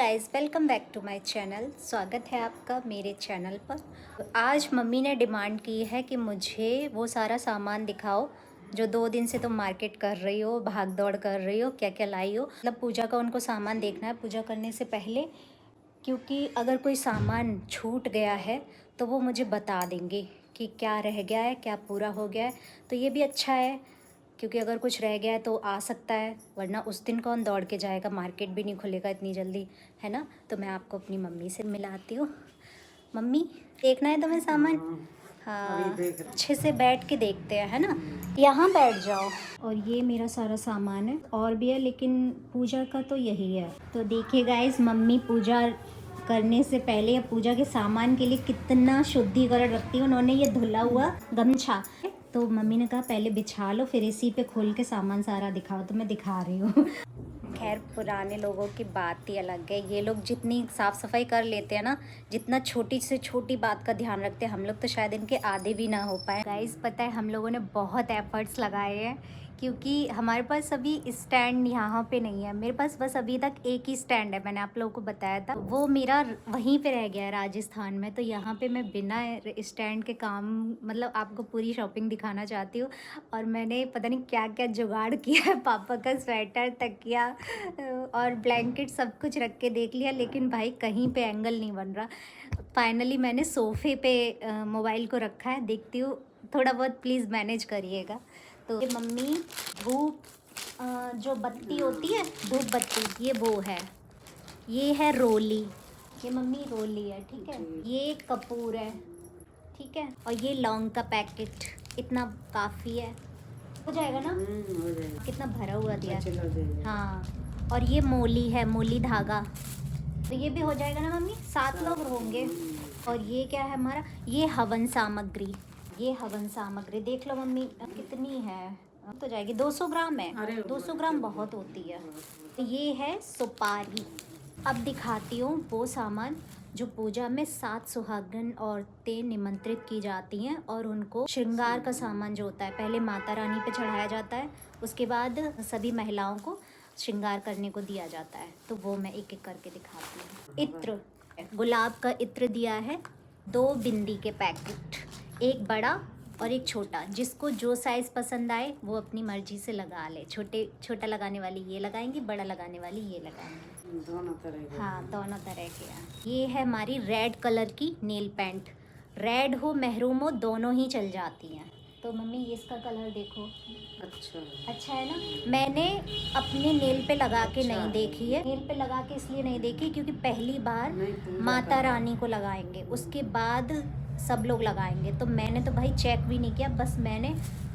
Guys, welcome back to my channel. स्वागत है आपका मेरे चैनल पर। आज मम्मी ने डिमांड की है कि मुझे वो सारा सामान दिखाओ जो 2 दिन से तुम मार्केट कर रही हो, भाग दौड़ कर रही हो, क्या क्या लाई हो। मतलब पूजा का उनको सामान देखना है पूजा करने से पहले, क्योंकि अगर कोई सामान छूट गया है तो वो मुझे बता देंगे कि क्या रह गया है, क्या पूरा हो गया है। तो ये भी अच्छा है, क्योंकि अगर कुछ रह गया है तो आ सकता है, वरना उस दिन कौन दौड़ के जाएगा, मार्केट भी नहीं खुलेगा इतनी जल्दी, है ना। तो मैं आपको अपनी मम्मी से मिलाती हूँ। मम्मी, देखना है तुम्हें सामान? हाँ, अच्छे से बैठ के देखते हैं, है ना। यहाँ बैठ जाओ। और ये मेरा सारा सामान है, और भी है लेकिन पूजा का तो यही है। तो देखिए गाइस, मम्मी पूजा करने से पहले या पूजा के सामान के लिए कितना शुद्धिकरण रखती है। उन्होंने ये धुला हुआ गमछा, तो मम्मी ने कहा पहले बिछा लो, फिर इसी पे खोल के सामान सारा दिखाओ। तो मैं दिखा रही हूँ। खैर, पुराने लोगों की बात ही अलग है। ये लोग जितनी साफ़ सफाई कर लेते हैं ना, जितना छोटी से छोटी बात का ध्यान रखते हैं, हम लोग तो शायद इनके आधे भी ना हो पाए। गाइस, पता है हम लोगों ने बहुत एफर्ट्स लगाए हैं, क्योंकि हमारे पास अभी स्टैंड यहाँ पे नहीं है। मेरे पास बस अभी तक एक ही स्टैंड है, मैंने आप लोगों को बताया था। वो मेरा वहीं पे रह गया है राजस्थान में। तो यहाँ पे मैं बिना स्टैंड के काम, मतलब आपको पूरी शॉपिंग दिखाना चाहती हूँ। और मैंने पता नहीं क्या क्या जुगाड़ किया है, पापा का स्वेटर, तकिया और ब्लैंकेट सब कुछ रख के देख लिया, लेकिन भाई कहीं पे एंगल नहीं बन रहा। फाइनली मैंने सोफ़े पे मोबाइल को रखा है, देखती हूँ, थोड़ा बहुत प्लीज़ मैनेज करिएगा। तो ये मम्मी धूप, जो बत्ती होती है धूप बत्ती, ये वो है, ये है रोली, ये मम्मी रोली है, ठीक है। ये कपूर है, ठीक है। और ये लौंग का पैकेट, इतना काफ़ी है, हो जाएगा ना। हो जाएगा। कितना भरा हुआ दिया। अच्छे लग जाएगा। हाँ, और ये मोली है, मोली धागा, तो ये भी हो जाएगा ना मम्मी। 7 लोग होंगे। और ये क्या है हमारा, ये हवन सामग्री, ये हवन सामग्री देख लो मम्मी कितनी है, तो जाएगी 200 ग्राम है। अरे 200 ग्राम बहुत होती है। ये है सुपारी। अब दिखाती हूँ वो सामान जो पूजा में 7 सुहागन औरतें निमंत्रित की जाती हैं, और उनको श्रृंगार का सामान जो होता है पहले माता रानी पे चढ़ाया जाता है, उसके बाद सभी महिलाओं को श्रृंगार करने को दिया जाता है। तो वो मैं एक एक करके दिखाती हूँ। इत्र, गुलाब का इत्र दिया है, 2 बिंदी के पैकेट, एक बड़ा और एक छोटा। जिसको जो साइज़ पसंद आए वो अपनी मर्जी से लगा ले। छोटा लगाने वाली ये लगाएंगी, बड़ा लगाने वाली ये लगाएंगी, दोनों तरह के। हाँ, दोनों तरह के। ये है हमारी रेड कलर की नेल पेंट, रेड हो महरून हो दोनों ही चल जाती हैं। तो मम्मी ये इसका कलर देखो, अच्छा है ना। मैंने अपने नेल पे लगा के नहीं देखी है। नेल पे लगा के इसलिए नहीं देखी क्योंकि पहली बार माता रानी को लगाएंगे, उसके बाद सब लोग लगाएंगे। तो मैंने तो भाई चेक भी नहीं किया, बस मैंने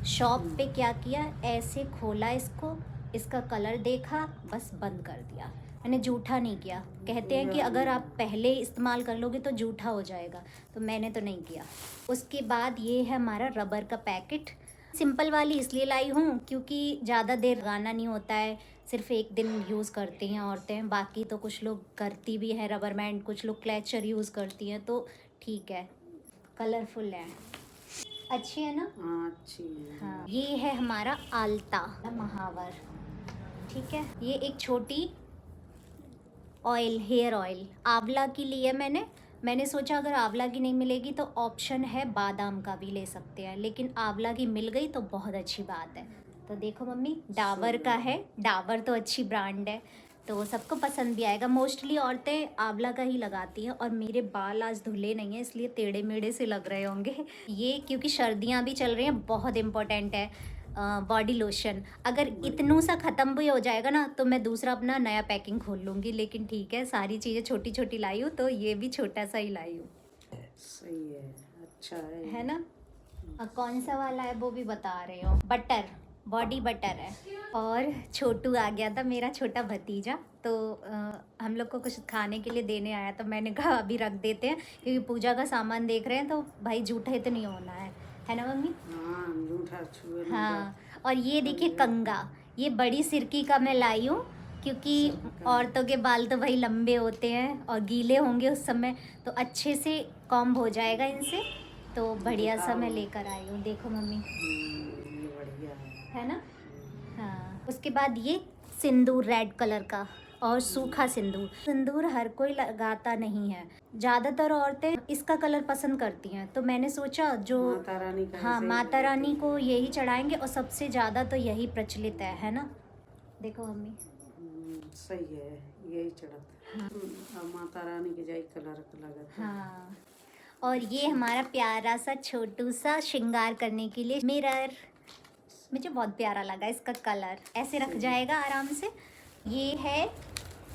शॉप पे क्या किया, ऐसे खोला इसको, इसका कलर देखा, बस बंद कर दिया। मैंने जूठा नहीं किया। कहते हैं कि अगर आप पहले इस्तेमाल कर लोगे तो जूठा हो जाएगा, तो मैंने तो नहीं किया। उसके बाद ये है हमारा रबर का पैकेट। सिंपल वाली इसलिए लाई हूँ क्योंकि ज़्यादा देर लगाना नहीं होता है, सिर्फ एक दिन यूज़ करती हैं औरतें। बाकी तो कुछ लोग करती भी हैं रबर बैंड, कुछ लोग क्लचर यूज़ करती हैं, तो ठीक है। कलरफुल है, अच्छी है ना। हाँ, अच्छी है। हाँ, ये है हमारा आलता महावर, ठीक है। ये एक छोटी ऑयल, हेयर ऑयल, आंवला की ली है मैंने सोचा अगर आंवला की नहीं मिलेगी तो ऑप्शन है बादाम का भी ले सकते हैं, लेकिन आंवला की मिल गई तो बहुत अच्छी बात है। तो देखो मम्मी, डाबर का है, डाबर तो अच्छी ब्रांड है, तो सबको पसंद भी आएगा। मोस्टली औरतें आंवला का ही लगाती हैं। और मेरे बाल आज धुले नहीं हैं, इसलिए टेढ़े मेढ़े से लग रहे होंगे। ये क्योंकि सर्दियाँ भी चल रही हैं, बहुत इम्पोर्टेंट है बॉडी लोशन। अगर इतनू सा ख़त्म भी हो जाएगा ना तो मैं दूसरा अपना नया पैकिंग खोल लूँगी, लेकिन ठीक है, सारी चीज़ें छोटी छोटी लाई हूँ, तो ये भी छोटा सा ही लाई हूँ। सही है, अच्छा है ना। कौन सा वाला है वो भी बता रहे हो। बटर, बॉडी बटर है। और छोटू आ गया था, मेरा छोटा भतीजा, तो हम लोग को कुछ खाने के लिए देने आया, तो मैंने कहा अभी रख देते हैं, क्योंकि पूजा का सामान देख रहे हैं, तो भाई जूठा तो नहीं होना है ना मम्मी। हाँ, जूठा छुए नहीं। हाँ, और ये देखिए कंगा, ये बड़ी सिरकी का मैं लाई हूँ, क्योंकि औरतों के बाल तो भाई लंबे होते हैं और गीले होंगे उस समय, तो अच्छे से कॉम्ब हो जाएगा इनसे, तो बढ़िया सा मैं लेकर आई हूँ। देखो मम्मी, ये बढ़िया है ना। हाँ, उसके बाद ये सिंदूर रेड कलर का, और सूखा सिंदूर। सिंदूर हर कोई लगाता नहीं है, ज़्यादातर औरतें इसका कलर पसंद करती हैं, तो मैंने सोचा जो माता रानी का हाँ ऐसे ही माता लगाते रानी को हैं। यही चढ़ाएंगे और सबसे ज़्यादा तो यही प्रचलित है ना। देखो मम्मी, सही है, यही चढ़ाता है। अब माता रानी के जाई कलर लगाता है। हाँ। और ये हमारा प्यारा सा छोटू सा श्रृंगार करने के लिए मिरर, मुझे बहुत प्यारा लगा इसका कलर, ऐसे रख जाएगा आराम से। ये है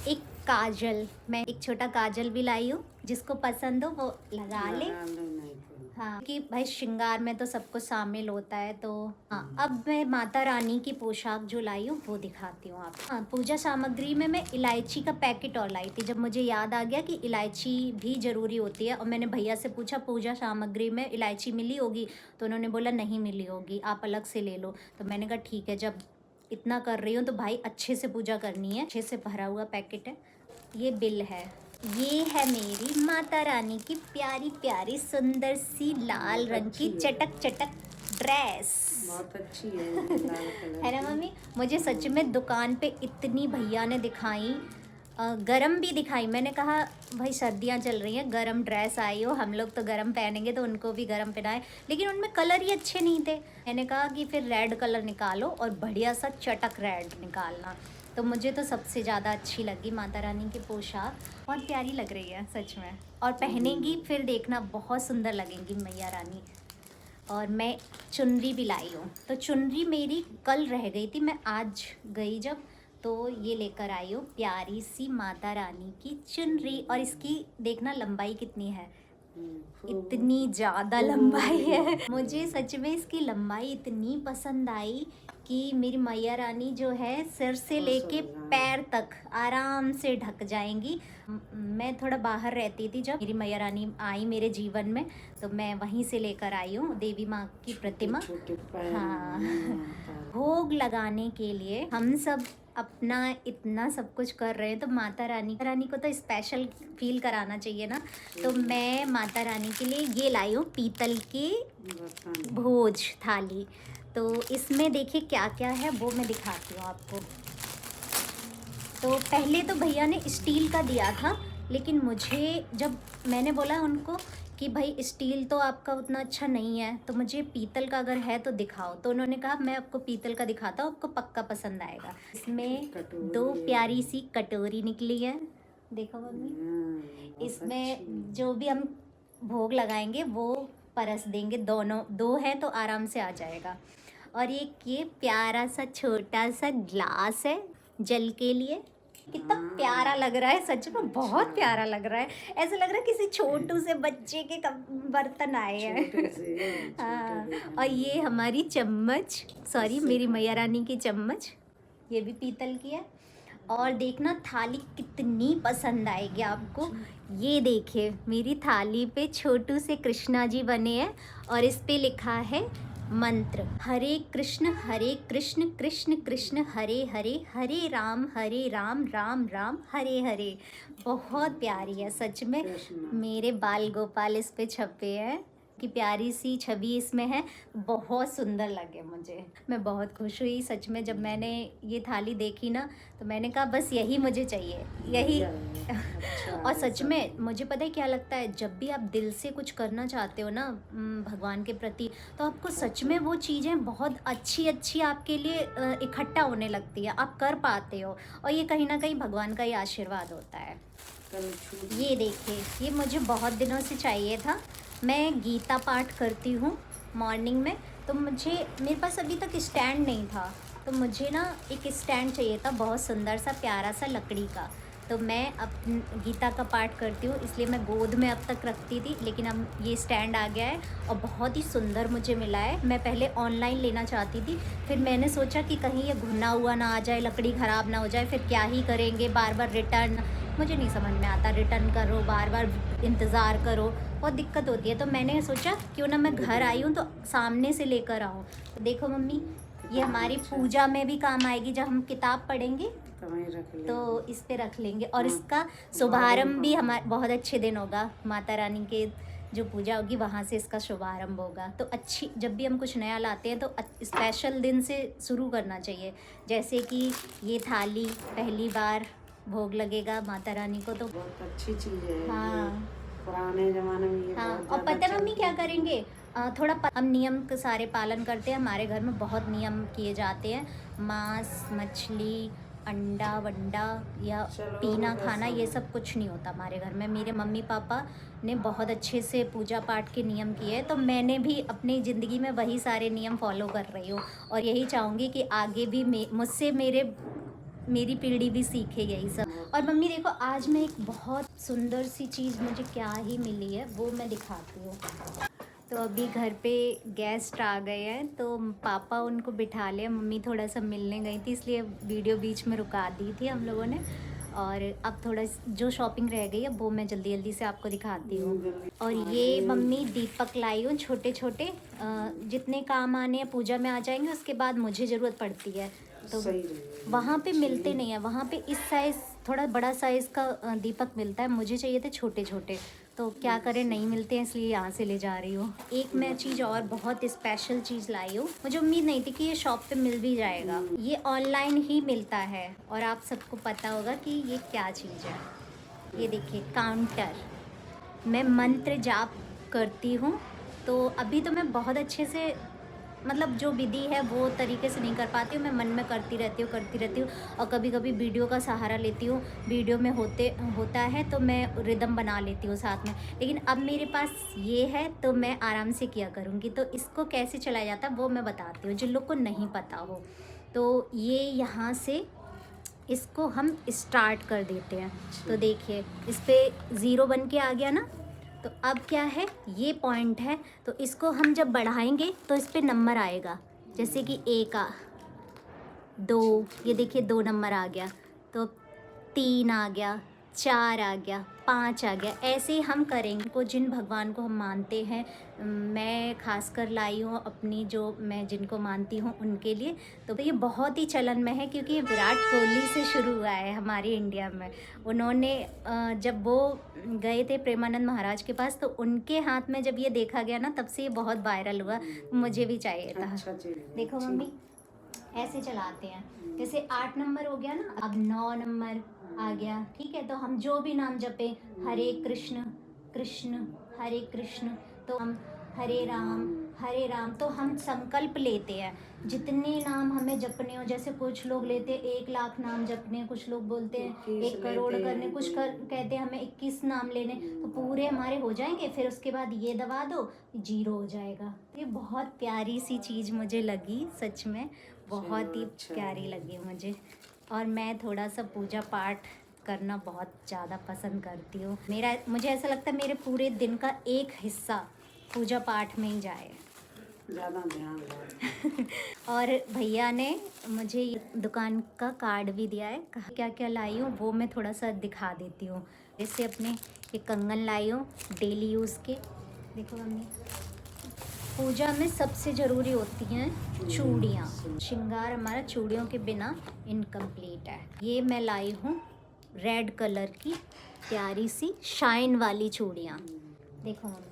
एक काजल, मैं एक छोटा काजल भी लाई हूँ, जिसको पसंद हो वो लगा ले। लगा लो, नहीं तो हाँ कि भाई श्रृंगार में तो सब कुछ शामिल होता है। तो हाँ, अब मैं माता रानी की पोशाक जो लाई हूँ वो दिखाती हूँ आपको। हाँ, पूजा सामग्री में मैं इलायची का पैकेट और लाई थी, जब मुझे याद आ गया कि इलायची भी ज़रूरी होती है। और मैंने भैया से पूछा पूजा सामग्री में इलायची मिली होगी, तो उन्होंने बोला नहीं मिली होगी, आप अलग से ले लो। तो मैंने कहा ठीक है, जब इतना कर रही हूँ तो भाई अच्छे से पूजा करनी है। अच्छे से भरा हुआ पैकेट है। ये बिल है। ये है मेरी माता रानी की प्यारी प्यारी सुंदर सी लाल रंग की चटक चटक ड्रेस। बहुत अच्छी है ये लाल कलर है ना की। मम्मी? मुझे सच में दुकान पे इतनी भैया ने दिखाई, गरम भी दिखाई। मैंने कहा भाई सर्दियाँ चल रही हैं, गरम ड्रेस आई हो, हम लोग तो गरम पहनेंगे तो उनको भी गरम पहनाए, लेकिन उनमें कलर ही अच्छे नहीं थे। मैंने कहा कि फिर रेड कलर निकालो और बढ़िया सा चटक रेड निकालना। तो मुझे तो सबसे ज़्यादा अच्छी लगी माता रानी की पोशाक, बहुत प्यारी लग रही है सच में। और पहनेंगी फिर देखना बहुत सुंदर लगेंगी मैया रानी। और मैं चुनरी भी लाई हूँ, तो चुनरी मेरी कल रह गई थी, मैं आज गई जब तो ये लेकर आई हूँ प्यारी सी माता रानी की चुनरी। और इसकी देखना लंबाई कितनी है, इतनी ज़्यादा लंबाई है। मुझे सच में इसकी लंबाई इतनी पसंद आई कि मेरी मैया रानी जो है सिर से लेके पैर तक आराम से ढक जाएंगी। मैं थोड़ा बाहर रहती थी जब मेरी मैया रानी आई मेरे जीवन में, तो मैं वहीं से लेकर आई हूँ देवी माँ की प्रतिमा। हाँ, भोग लगाने के लिए हम सब अपना इतना सब कुछ कर रहे हैं, तो माता रानी को तो स्पेशल फील कराना चाहिए ना। तो मैं माता रानी के लिए ये लाई हूँ पीतल की भोज थाली। तो इसमें देखिए क्या क्या है वो मैं दिखाती हूँ आपको। तो पहले तो भैया ने स्टील का दिया था, लेकिन मुझे जब मैंने बोला उनको कि भाई स्टील तो आपका उतना अच्छा नहीं है, तो मुझे पीतल का अगर है तो दिखाओ। तो उन्होंने कहा मैं आपको पीतल का दिखाता हूँ, आपको पक्का पसंद आएगा। इसमें दो प्यारी सी कटोरी निकली है, देखो मम्मी। इसमें जो भी हम भोग लगाएंगे वो परस देंगे, दोनों दो है तो आराम से आ जाएगा। और ये प्यारा सा छोटा सा ग्लास है जल के लिए, कितना प्यारा लग रहा है सच में, बहुत प्यारा लग रहा है। ऐसा लग रहा है किसी छोटू से बच्चे के बर्तन आए हैं। हाँ, और ये हमारी चम्मच, सॉरी मेरी मैया रानी की चम्मच, ये भी पीतल की है। और देखना थाली कितनी पसंद आएगी आपको। ये देखिए मेरी थाली पे छोटू से कृष्णा जी बने हैं और इस पे लिखा है मंत्र, हरे कृष्ण कृष्ण कृष्ण हरे हरे, हरे राम राम राम हरे हरे। बहुत प्यारी है सच में, मेरे बाल गोपाल इस पे छपे हैं, कि प्यारी सी छवि इसमें है, बहुत सुंदर लगे मुझे। मैं बहुत खुश हुई सच में जब मैंने ये थाली देखी ना, तो मैंने कहा बस यही मुझे चाहिए, यही। और सच में मुझे पता है क्या लगता है, जब भी आप दिल से कुछ करना चाहते हो ना भगवान के प्रति, तो आपको सच में वो चीज़ें बहुत अच्छी आपके लिए इकट्ठा होने लगती है, आप कर पाते हो। और ये कहीं ना कहीं भगवान का ही आशीर्वाद होता है। ये देखिए, ये मुझे बहुत दिनों से चाहिए था। मैं गीता पाठ करती हूँ मॉर्निंग में, तो मेरे पास अभी तक स्टैंड नहीं था, तो मुझे ना एक स्टैंड चाहिए था बहुत सुंदर सा प्यारा सा लकड़ी का। तो मैं अब गीता का पाठ करती हूँ, इसलिए मैं गोद में अब तक रखती थी, लेकिन अब ये स्टैंड आ गया है और बहुत ही सुंदर मुझे मिला है। मैं पहले ऑनलाइन लेना चाहती थी, फिर मैंने सोचा कि कहीं ये घुना हुआ ना आ जाए, लकड़ी ख़राब ना हो जाए, फिर क्या ही करेंगे, बार बार रिटर्न, मुझे नहीं समझ में आता, रिटर्न करो, बार बार इंतज़ार करो, बहुत दिक्कत होती है। तो मैंने सोचा क्यों ना मैं घर आई हूँ तो सामने से लेकर आऊँ। तो देखो मम्मी, ये हमारी पूजा में भी काम आएगी, जब हम किताब पढ़ेंगे तो इस पे रख लेंगे। और इसका शुभारंभ भी हमारे बहुत अच्छे दिन होगा, माता रानी के जो पूजा होगी वहाँ से इसका शुभारंभ होगा। तो अच्छी, जब भी हम कुछ नया लाते हैं तो स्पेशल दिन से शुरू करना चाहिए। जैसे कि ये थाली पहली बार भोग लगेगा माता रानी को तो बहुत अच्छी चीज है ये। हाँ पुराने जमाने में ये हाँ। बहुत और ज्यादा पता है मम्मी चलती क्या थी। करेंगे, हम नियम के सारे पालन करते हैं। हमारे घर में बहुत नियम किए जाते हैं। मांस मछली अंडा वंडा या चलो पीना वैसा खाना ये है। सब कुछ नहीं होता हमारे घर में। मेरे मम्मी पापा ने बहुत अच्छे से पूजा पाठ के नियम किए हैं, तो मैंने भी अपनी ज़िंदगी में वही सारे नियम फॉलो कर रही हूँ और यही चाहूँगी कि आगे भी मुझसे मेरी पीढ़ी भी सीखे यही सब। और मम्मी देखो, आज मैं एक बहुत सुंदर सी चीज़ मुझे क्या ही मिली है वो मैं दिखाती हूँ। तो अभी घर पे गेस्ट आ गए हैं तो पापा उनको बिठा लिया, मम्मी थोड़ा सा मिलने गई थी इसलिए वीडियो बीच में रुका दी थी हम लोगों ने। और अब थोड़ा जो शॉपिंग रह गई है वो मैं जल्दी जल्दी से आपको दिखाती हूँ। और ये मम्मी दीपक लाई हूँ छोटे छोटे, जितने काम आने हैं पूजा में आ जाएंगे, उसके बाद मुझे ज़रूरत पड़ती है तो सही रहेगा। वहाँ पे मिलते नहीं है। वहाँ पे इस साइज़ थोड़ा बड़ा साइज़ का दीपक मिलता है, मुझे चाहिए थे छोटे छोटे, तो क्या करें नहीं मिलते हैं इसलिए यहाँ से ले जा रही हूँ। एक मैं चीज़ और बहुत स्पेशल चीज़ लाई हूँ, मुझे उम्मीद नहीं थी कि ये शॉप पे मिल भी जाएगा। ये ऑनलाइन ही मिलता है और आप सबको पता होगा कि ये क्या चीज़ है। ये देखिए काउंटर, मैं मंत्र जाप करती हूँ तो अभी तो मैं बहुत अच्छे से मतलब जो विधि है वो तरीके से नहीं कर पाती हूँ, मैं मन में करती रहती हूँ और कभी कभी वीडियो का सहारा लेती हूँ। वीडियो में होता है तो मैं रिदम बना लेती हूँ साथ में, लेकिन अब मेरे पास ये है तो मैं आराम से किया करूँगी। तो इसको कैसे चलाया जाता है वो मैं बताती हूँ जिन लोग को नहीं पता हो। तो ये यहाँ से इसको हम स्टार्ट कर देते हैं। तो देखिए इस पर 0 बन के आ गया ना, तो अब क्या है ये पॉइंट है, तो इसको हम जब बढ़ाएंगे तो इस पे नंबर आएगा, जैसे कि 1 2, ये देखिए 2 नंबर आ गया, तो 3 आ गया, 4 आ गया, 5 आ गया। ऐसे ही हम करेंगे को जिन भगवान को हम मानते हैं। मैं खासकर लाई हूँ अपनी जो मैं जिनको मानती हूँ उनके लिए। तो ये बहुत ही चलन में है क्योंकि ये विराट कोहली से शुरू हुआ है हमारे इंडिया में। उन्होंने जब वो गए थे प्रेमानंद महाराज के पास तो उनके हाथ में जब ये देखा गया ना तब से ये बहुत वायरल हुआ। मुझे भी चाहिए था। अच्छा चीज है, देखो अच्छी। मम्मी ऐसे चलाते हैं, जैसे 8 नंबर हो गया ना, अब 9 नंबर आ गया। ठीक है, तो हम जो भी नाम जपे, हरे कृष्ण कृष्ण हरे कृष्ण, तो हम हरे राम, तो हम संकल्प लेते हैं जितने नाम हमें जपने हो। जैसे कुछ लोग लेते हैं 1 लाख नाम जपने, कुछ लोग बोलते हैं 21 1 करोड़ लेते करने, हैं कुछ कोई। कहते हैं हमें 21 नाम लेने, तो पूरे हमारे हो जाएंगे। फिर उसके बाद ये दबा दो, 0 हो जाएगा। ये बहुत प्यारी सी चीज़ मुझे लगी, सच में बहुत ही अच्छा प्यारी लगी मुझे। और मैं थोड़ा सा पूजा पाठ करना बहुत ज़्यादा पसंद करती हूँ। मुझे ऐसा लगता है मेरे पूरे दिन का एक हिस्सा पूजा पाठ में ही जाए। ज्यादा ध्यान दो। और भैया ने मुझे ये दुकान का कार्ड भी दिया है, कहा क्या क्या लाई हूँ वो मैं थोड़ा सा दिखा देती हूँ। जैसे अपने ये कंगन लाई हूँ डेली यूज़ के। देखो मम्मी, पूजा में सबसे ज़रूरी होती हैं चूड़ियाँ। श्रृंगार हमारा चूड़ियों के बिना इनकम्प्लीट है। ये मैं लाई हूँ रेड कलर की प्यारी सी शाइन वाली चूड़ियाँ। देखो मम्मी,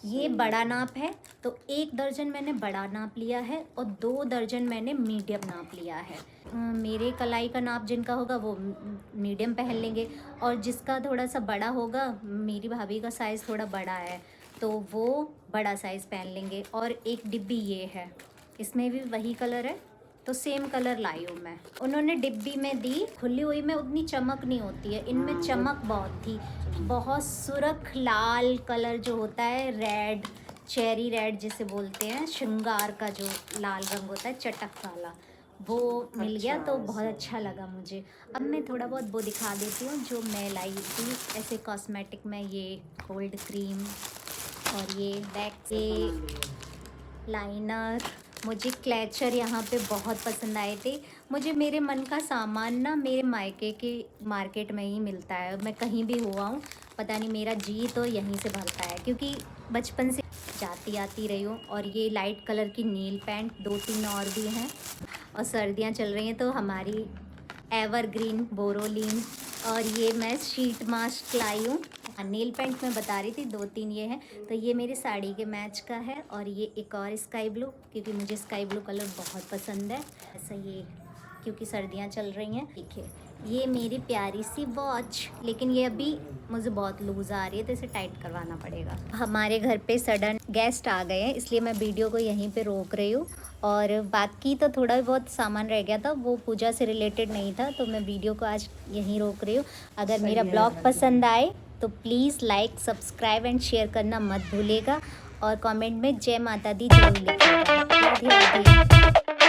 ये बड़ा नाप है तो 1 दर्जन मैंने बड़ा नाप लिया है और 2 दर्जन मैंने मीडियम नाप लिया है। मेरे कलाई का नाप जिनका होगा वो मीडियम पहन लेंगे, और जिसका थोड़ा सा बड़ा होगा, मेरी भाभी का साइज़ थोड़ा बड़ा है तो वो बड़ा साइज़ पहन लेंगे। और एक डिब्बी ये है, इसमें भी वही कलर है तो सेम कलर लाई हूँ मैं। उन्होंने डिब्बी में दी, खुली हुई में उतनी चमक नहीं होती है, इनमें चमक बहुत थी। बहुत सुर्ख लाल कलर जो होता है, रेड चेरी रेड जिसे बोलते हैं, श्रृंगार का जो लाल रंग होता है चटक वाला, वो मिल गया तो बहुत अच्छा लगा मुझे। अब मैं थोड़ा बहुत वो दिखा देती हूँ जो मैं लाई थी। ऐसे कॉस्मेटिक में ये कोल्ड क्रीम और ये वैक्स, ये लाइनर, मुझे क्लैचर यहाँ पे बहुत पसंद आए थे। मुझे मेरे मन का सामान ना मेरे मायके के मार्केट में ही मिलता है। मैं कहीं भी हुआ हूँ, पता नहीं मेरा जी तो यहीं से भरता है क्योंकि बचपन से जाती आती रही हूँ। और ये लाइट कलर की नील पैंट 2-3 और भी हैं, और सर्दियाँ चल रही हैं तो हमारी एवरग्रीन बोरोलिन। और ये मैं शीट मास्क लाई हूँ। नेल पेंट मैं बता रही थी 2-3 ये हैं, तो ये मेरी साड़ी के मैच का है। और ये एक और स्काई ब्लू, क्योंकि मुझे स्काई ब्लू कलर बहुत पसंद है। ऐसा ये क्योंकि सर्दियाँ चल रही हैं। देखिए ये मेरी प्यारी सी वॉच, लेकिन ये अभी मुझे बहुत लूज आ रही है तो इसे टाइट करवाना पड़ेगा। हमारे घर पे सडन गेस्ट आ गए हैं, इसलिए मैं वीडियो को यहीं पे रोक रही हूँ। और बाकी तो थोड़ा बहुत सामान रह गया था, वो पूजा से रिलेटेड नहीं था, तो मैं वीडियो को आज यहीं रोक रही हूँ। अगर मेरा ब्लॉग पसंद आए तो please like, subscribe and share करना मत भूलेगा, और कमेंट में जय माता दी जरूर लिखिएगा। राधे राधे।